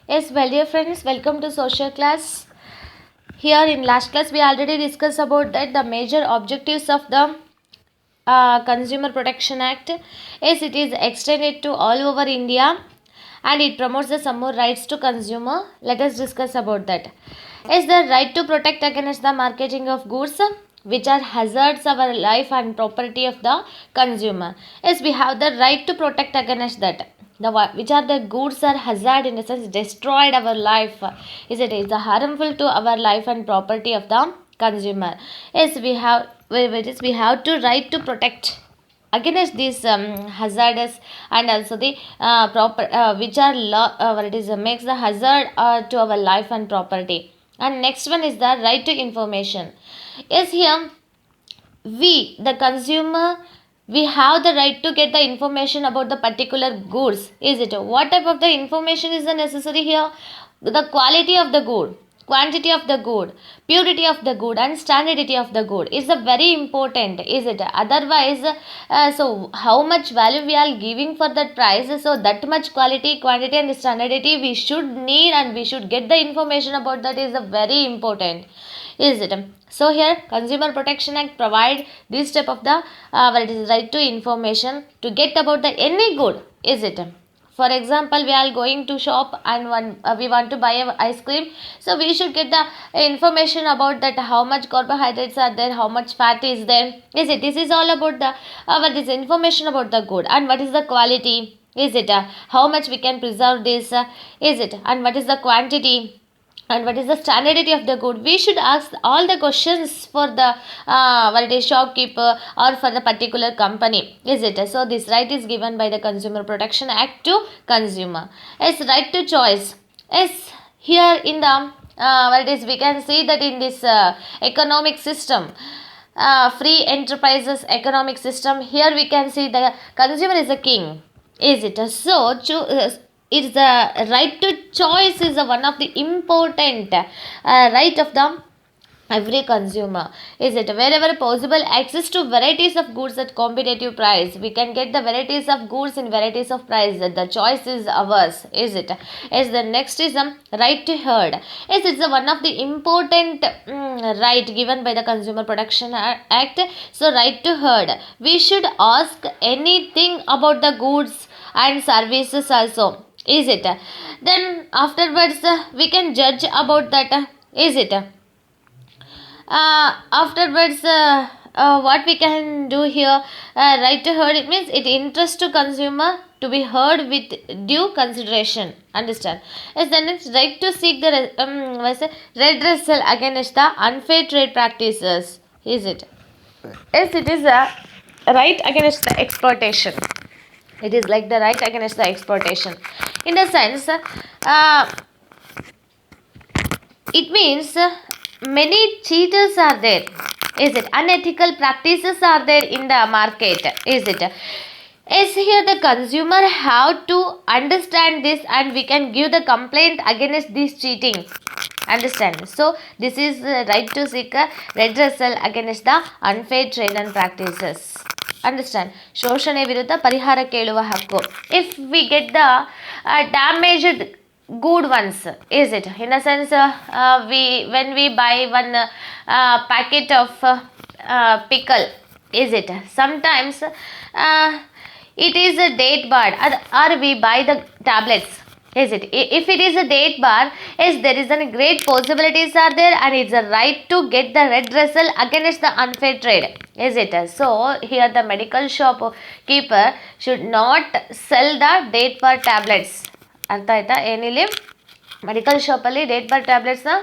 Yes, well, dear friends, welcome to social class. Here in last class, we already discussed about that the major objectives of the Consumer Protection Act. Yes, it is extended to all over India, and it promotes the some more rights to consumer. Let us discuss about that. Is the right to protect against the marketing of goods which are hazards of our life and property of the consumer. Yes, we have the right to protect against that. Which are the goods are hazard in the sense destroyed our life. Is harmful to our life and property of the consumer. Yes, we have to right to protect against these hazardous and also the proper which are what it is makes the hazard to our life and property. And next one is the right to information. Yes, here we the consumer, we have the right to get the information about the particular goods. Is it what type of the information is the necessary here? The quality of the good, quantity of the good, purity of the good, and standardity of the good is a very important. Is it otherwise so how much value we are giving for that price, so that much quality, quantity, and standardity we should need, and we should get the information about that is a very important. Is it so here Consumer Protection Act provide this type of the what is right to information to get about the any good. Is it for example, we are going to shop and we want to buy a ice cream, so we should get the information about that how much carbohydrates are there, how much fat is there. Is it this is all about the what is information about the good, and what is the quality. Is it how much we can preserve this, is it, and what is the quantity, and what is the standardity of the good. We should ask all the questions for the what it is shopkeeper or for the particular company. Is it so this right is given by the Consumer Protection Act to consumer. Yes, right to choice. Yes, here in the what it is we can see that in this economic system, free enterprises economic system, here we can see the consumer is a king. Is it so it's the right to choice is one of the important right of the every consumer. Is it wherever possible access to varieties of goods at competitive price, we can get the varieties of goods in varieties of price, the choice is ours. Is it is the next is right to heard. Yes, it's the one of the important right given by the Consumer Protection Act. So right to heard, we should ask anything about the goods and services also. Is it then afterwards we can judge about that. Is it afterwards what we can do here, right to heard, it means it interests to consumer to be heard with due consideration. Understand? Yes, then it's right to seek the redressal against the unfair trade practices. Is it? Yes, it is a right against the exploitation. It is like the right against the exploitation. In the sense, it means many cheaters are there. Is it unethical practices are there in the market. Is it is here the consumer have to understand this, and we can give the complaint against this cheating. Understand? So this is the right to seek a redressal against the unfair trade and practices. Understand? ಶೋಷಣೆ ವಿರುದ್ಧ ಪರಿಹಾರ ಕೇಳುವ ಹಕ್ಕು. If we get the damaged good ones. Is it in a sense, we when we buy one packet of pickle, is it sometimes it is a date bar, or we buy the tablets. Is it if it is a date bar, yes, there is a great possibilities are there, and it's a right to get the redressal against the unfair trade. Is it so here the medical shop keeper should not sell the date bar tablets. ಅರ್ಥ ಆಯ್ತಾ? ಏನಿಲ್ಲಿ medical ಶಾಪಲ್ಲಿ date bar ಟ್ಯಾಬ್ಲೆಟ್ಸ್ನ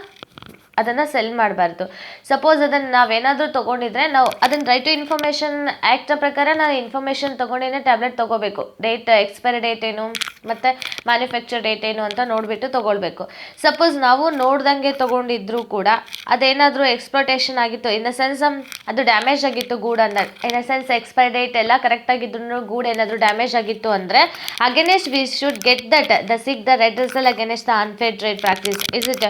ಅದನ್ನು cell ಮಾಡಬಾರ್ದು. Suppose ಅದನ್ನು ನಾವೇನಾದರೂ ತೊಗೊಂಡಿದ್ರೆ ನಾವು ಅದನ್ನು right to information act ಪ್ರಕಾರ ನಾವು ಇನ್ಫಾರ್ಮೇಷನ್ ತೊಗೊಂಡೇನೆ ಟ್ಯಾಬ್ಲೆಟ್ ತೊಗೋಬೇಕು. ಡೇಟ್ ಎಕ್ಸ್ಪೈರಿ ಡೇಟ್ ಏನು ಮತ್ತು ಮ್ಯಾನುಫ್ಯಾಕ್ಚರ್ ಡೇಟ್ ಏನು ಅಂತ ನೋಡಿಬಿಟ್ಟು ತೊಗೊಳ್ಬೇಕು. ಸಪೋಸ್ ನಾವು ನೋಡ್ದಂಗೆ ತೊಗೊಂಡಿದ್ರು ಕೂಡ ಅದೇನಾದರೂ ಎಕ್ಸ್ಪ್ಲೋಟೇಷನ್ ಆಗಿತ್ತು, ಇನ್ ದ ಸೆನ್ಸ್ ಅದು ಡ್ಯಾಮೇಜ್ ಆಗಿತ್ತು ಗೂಡ್ ಅನ್ನೋದು, in the sense expiry date ಎಲ್ಲ ಕರೆಕ್ಟಾಗಿದ್ರು ಗೂಡ್ ಏನಾದರೂ ಡ್ಯಾಮೇಜ್ ಆಗಿತ್ತು ಅಂದರೆ against we should get that the seek the redressal against the unfair trade practice. Is it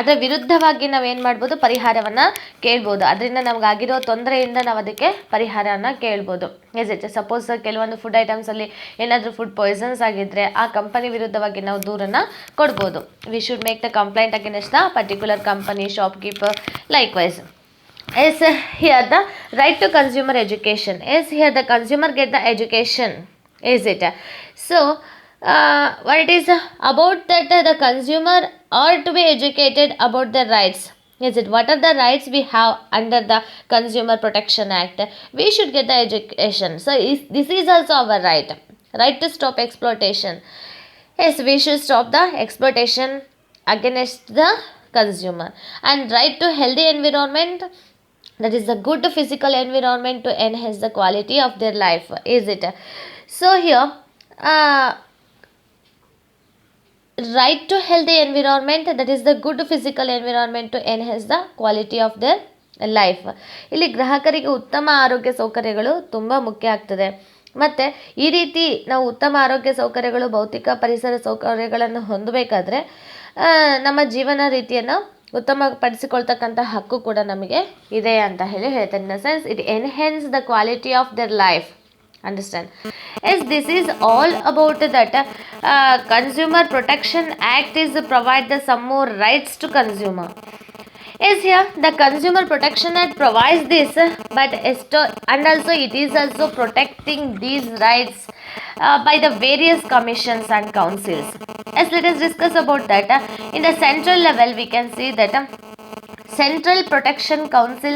ಅದರ ವಿರುದ್ಧವಾಗಿ ನಾವು ಏನು ಮಾಡ್ಬೋದು, ಪರಿಹಾರವನ್ನು ಪರಿಹಾರವನ್ನು ಕೇಳ್ಬೋದು. ಅದರಿಂದ ನಮಗಾಗಿರೋ ತೊಂದರೆಯಿಂದ ನಾವು ಅದಕ್ಕೆ ಪರಿಹಾರನ ಕೇಳ್ಬೋದು. ಇಸ್ ಇಟ್ ಸಪೋಸ್ ಕೆಲವೊಂದು ಫುಡ್ ಐಟಮ್ಸಲ್ಲಿ ಏನಾದರೂ ಫುಡ್ ಪಾಯ್ಸನ್ಸ್ ಆಗಿದ್ದರೆ ಆ ಕಂಪನಿ ವಿರುದ್ಧವಾಗಿ ನಾವು ದೂರನ್ನು ಕೊಡ್ಬೋದು. We should make the complaint against the particular company, shopkeeper, likewise. Is here the right to consumer education. Is here the consumer get the education. Is it? So what it is about that the consumer are to be educated about their rights. Is it? What are the rights we have under the Consumer Protection Act? We should get the education. So this is also our right. Right to stop exploitation. Yes, we should stop the exploitation against the consumer. And right to healthy environment. That is a good physical environment to enhance the quality of their life. Is it? So here right to healthy environment, that is the good physical environment to enhance the quality of their life. ಇಲ್ಲಿ ಗ್ರಾಹಕರಿಗೆ ಉತ್ತಮ ಆರೋಗ್ಯ ಸೌಕರ್ಯಗಳು ತುಂಬ ಮುಖ್ಯ ಆಗ್ತದೆ. ಮತ್ತು ಈ ರೀತಿ ನಾವು ಉತ್ತಮ ಆರೋಗ್ಯ ಸೌಕರ್ಯಗಳು, ಭೌತಿಕ ಪರಿಸರ ಸೌಕರ್ಯಗಳನ್ನು ಹೊಂದಬೇಕಾದ್ರೆ ನಮ್ಮ ಜೀವನ ರೀತಿಯನ್ನು ಉತ್ತಮಪಡಿಸಿಕೊಳ್ತಕ್ಕಂಥ ಹಕ್ಕು ಕೂಡ ನಮಗೆ ಇದೆ ಅಂತ ಹೇಳ್ತಾರೆ. In the sense it enhance the quality of their life. Understand? Yes, this is all about that consumer protection act is provide the some more rights to consumer. Is here the Consumer Protection Act provides this, but and also it is also protecting these rights by the various commissions and councils. As let us discuss about that. In the central level, we can see that Central Protection Council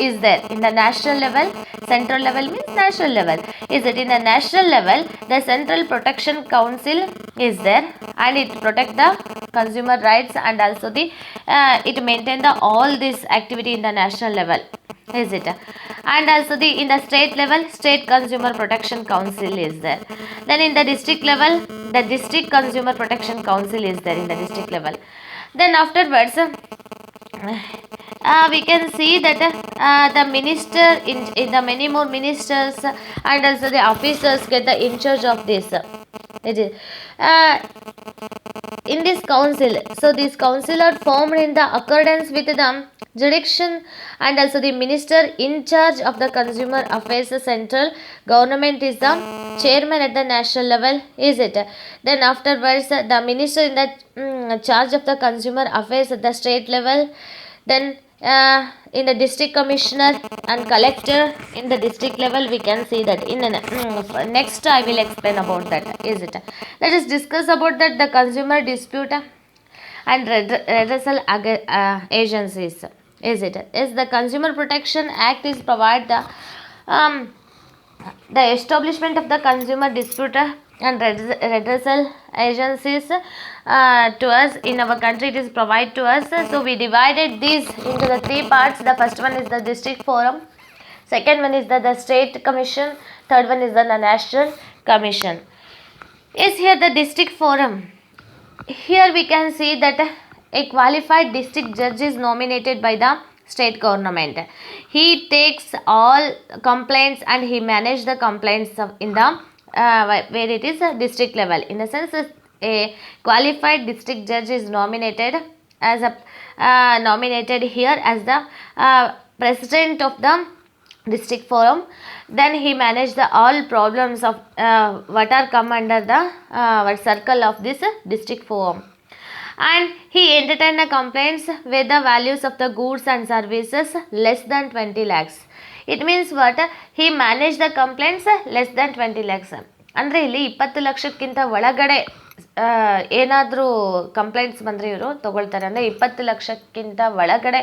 is there. In the national level, central level means national level. Is it? In the national level, the Central Protection Council is there, and it protect the consumer rights, and also the it maintain the all this activity in the national level. Is it? And also in the state level, State Consumer Protection Council is there. Then in the district level, the District Consumer Protection Council is there in the district level. Then afterwards we can see that the minister in the many more ministers and also the officers get the in charge of this. It is in this council. So this council are formed in the accordance with the jurisdiction, and also the minister in charge of the consumer affairs central government is the chairman at the national level. Is it? Then afterwards the minister in the charge of the consumer affairs at the state level. Then in the district commissioner and collector in the district level, we can see that. In the next I will explain about that. Is it? Let us discuss about that the consumer dispute and redressal agencies. Is it? Is the Consumer Protection Act is provide the establishment of the consumer dispute and redressal agencies to us in our country. It is provide to us. So we divided these into the three parts. The first one is the district forum, second one is the state commission, third one is the national commission. Is here the district forum. Here we can see that a qualified district judge is nominated by the state government. He takes all complaints and he manages the complaints in the where it is a district level. In the sense, a qualified district judge is nominated as a nominated here as the president of the district forum. Then he manage the all problems of what are come under the circle of this district forum, and he entertain the complaints with the values of the goods and services less than 20 lakhs. It means what? He manage the complaints less than 20 lakhs. ಅಂದರೆ ಇಲ್ಲಿ 20 ಲಕ್ಷಕ್ಕಿಂತ ಒಳಗಡೆ ಏನಾದರೂ complaints ಬಂದರೆ ಇವರು ತೊಗೊಳ್ತಾರೆ. ಅಂದರೆ 20 ಲಕ್ಷಕ್ಕಿಂತ ಒಳಗಡೆ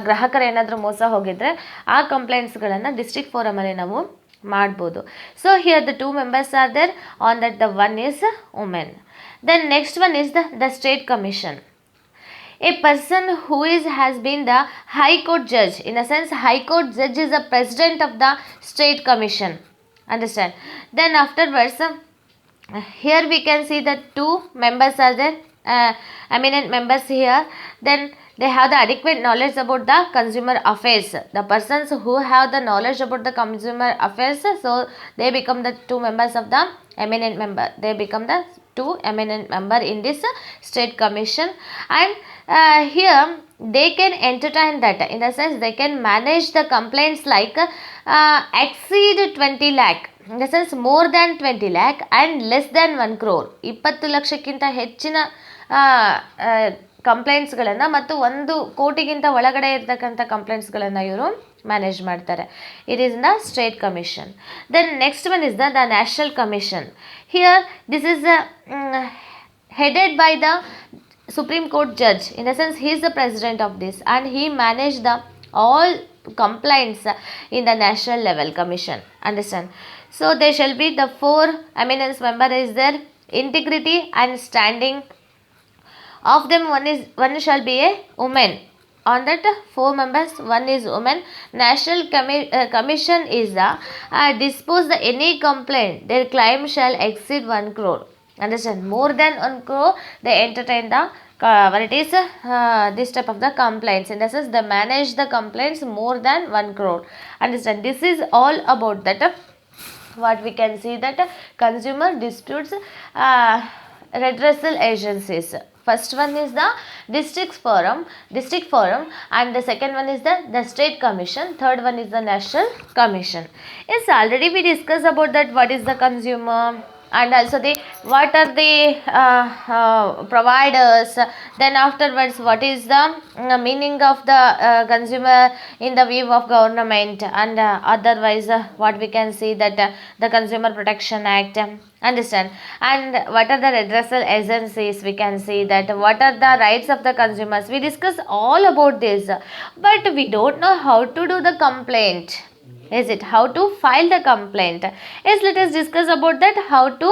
ಗ್ರಾಹಕರು ಏನಾದರೂ ಮೋಸ ಹೋಗಿದ್ರೆ ಆ ಕಂಪ್ಲೇಂಟ್ಸ್ಗಳನ್ನು ಡಿಸ್ಟ್ರಿಕ್ಟ್ ಫೋರಮಲ್ಲಿ ನಾವು ಮಾಡ್ಬೋದು. So here the 2 members are there on that. The one is women. Then next one is the state commission. A person who has been the high court judge. In a sense, high court judge is the president of the state commission. Understand? Then afterwards, here we can see that 2 members are there, eminent members here. Then they have the adequate knowledge about the consumer affairs. The persons who have the knowledge about the consumer affairs, so they become the 2 members of the eminent member. They become the 2 eminent member in this state commission. And here they can entertain that, in the sense they can manage the complaints like exceed 20 lakh, in the sense more than 20 lakh and less than 1 crore, 20 ಲಕ್ಷಕ್ಕಿಂತ ಹೆಚ್ಚಿನ ಕಂಪ್ಲೇಂಟ್ಸ್ಗಳನ್ನು ಮತ್ತು 1 ಕೋಟಿಗಿಂತ ಒಳಗಡೆ ಇರ್ತಕ್ಕಂಥ ಕಂಪ್ಲೇಂಟ್ಸ್ಗಳನ್ನು ಇವರು manage ಮಾಡ್ತಾರೆ. It is the state commission. Then next one is the national commission. Here this is headed by the Supreme Court judge, in the sense he is the president of this and he managed the all complaints in the national level commission. Understand? So there shall be the 4 eminence member is there, integrity and standing of them, one shall be a woman. On that 4 members, one is woman. National commission is the dispose the any complaint their claim shall exceed 1 crore. Understand? More than 1 crore they entertain the what it is this type of the complaints, in the sense they manage the complaints more than 1 crore. Understand? This is all about that what we can see that consumer disputes redressal agencies. First one is the district forum, and the second one is the state commission, third one is the national commission. Yes, already we discussed about that what is the consumer and also the what are the providers. Then afterwards what is the meaning of the consumer in the view of government, and otherwise what we can see that the Consumer Protection Act. Understand? And what are the redressal agencies, we can see that what are the rights of the consumers. We discuss all about this, but we don't know how to do the complaint. Is it how to file the complaint? Yes, let us discuss about that, how to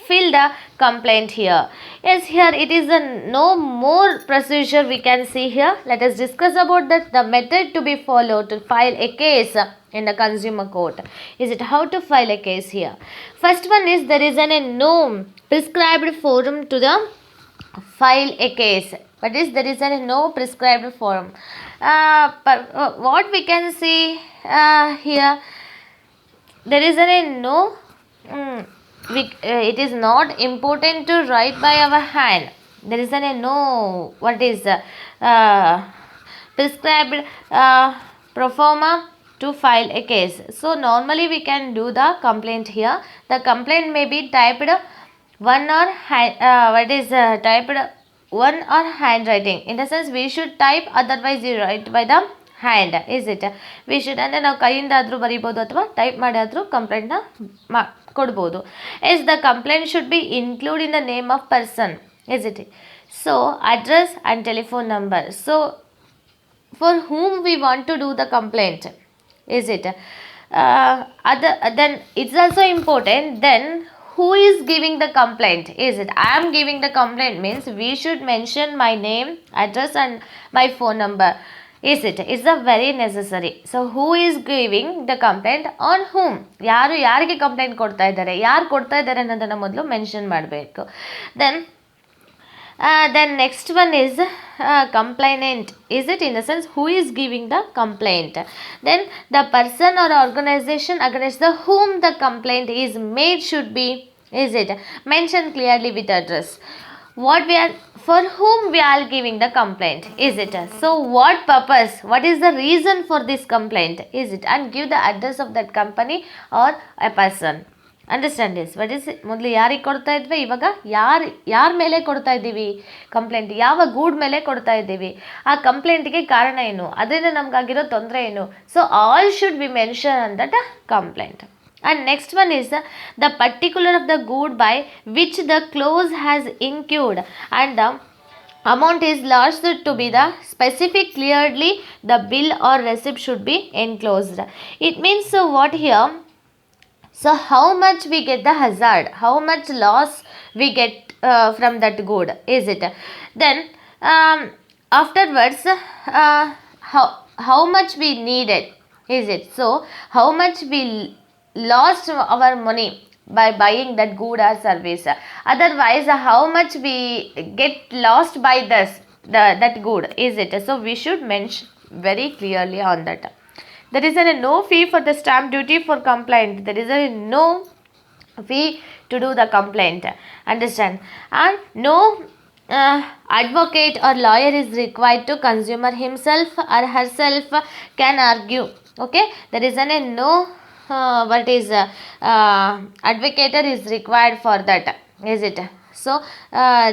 fill the complaint here. Yes, here it is a no more procedure we can see here. Let us discuss about that, the method to be followed to file a case in the consumer court. Is it how to file a case here? First one is there is a no prescribed forum to the file a case. But is there is a no prescribed forum. What we can see here, there is a no it is not important to write by our hand. There is a no what is prescribed pro forma to file a case. So normally we can do the complaint here. The complaint may be typed one or typed one or handwriting, in the sense we should type, otherwise you write by the hand. Is it? We should, ಅಂದರೆ ನಾವು ಕೈಯಿಂದ ಆದರೂ ಬರೀಬೋದು ಅಥವಾ type ಮಾಡಿ ಆದರೂ ಕಂಪ್ಲೇಂಟ್ನ ಕೊಡ್ಬೋದು. Is the complaint should be include in the name of person. Is it? So address and telephone number. So for whom we want to do the complaint. Is it? Then it's also important then who is giving the complaint. Is it? I am giving the complaint means we should mention my name, address and my phone number. Is it? It's a very necessary. So who is giving the complaint, on whom, ಯಾರು ಯಾರಿಗೆ complaint ಕೊಡ್ತಾ ಇದ್ದಾರೆ, ಯಾರು ಕೊಡ್ತಾ ಇದ್ದಾರೆ ಅನ್ನೋದನ್ನು ಮೊದಲು mention ಮಾಡಬೇಕು. Then next one is complainant. Is it? In the sense who is giving the complaint. Then the person or organization against the whom the complaint is made should be, is it, mentioned clearly with address. What we are, for whom we are giving the complaint. Is it? So what purpose, what is the reason for this complaint. Is it? And give the address of that company or a person. Understand this. What is ಮೊದಲು ಯಾರಿಗೆ ಕೊಡ್ತಾ ಇದ್ವಿ, ಇವಾಗ ಯಾರ ಮೇಲೆ ಕೊಡ್ತಾ ಇದ್ದೀವಿ complaint, ಯಾವ ಗೂಡ್ ಮೇಲೆ ಕೊಡ್ತಾ ಇದ್ದೀವಿ, ಆ ಕಂಪ್ಲೇಂಟ್ಗೆ ಕಾರಣ ಏನು, ಅದರಿಂದ ನಮಗಾಗಿರೋ ತೊಂದರೆ ಏನು. So all should be mention on that complaint. And next one is the particular of the good by which the clause has incurred and the amount is lodged to be the specific clearly the bill or receipt should be enclosed. It means so what here, so how much we get the hazard, how much loss we get from that good. Is it? Then afterwards how much we needed. Is it? So how much we lost our money by buying that good or service, otherwise how much we get lost by that good. Is it? So we should mention very clearly on that. There is a no fee for the stamp duty for complaint. There is a no fee to do the complaint. Understand? And no advocate or lawyer is required to consumer himself or herself can argue. Okay, there is a no what is advocator is required for that, is it? So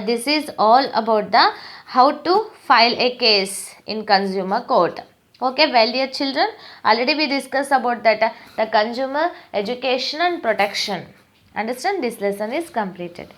this is all about the how to file a case in consumer court. Okay, well dear children, already we discussed about that the consumer education and protection. Understand, this lesson is completed.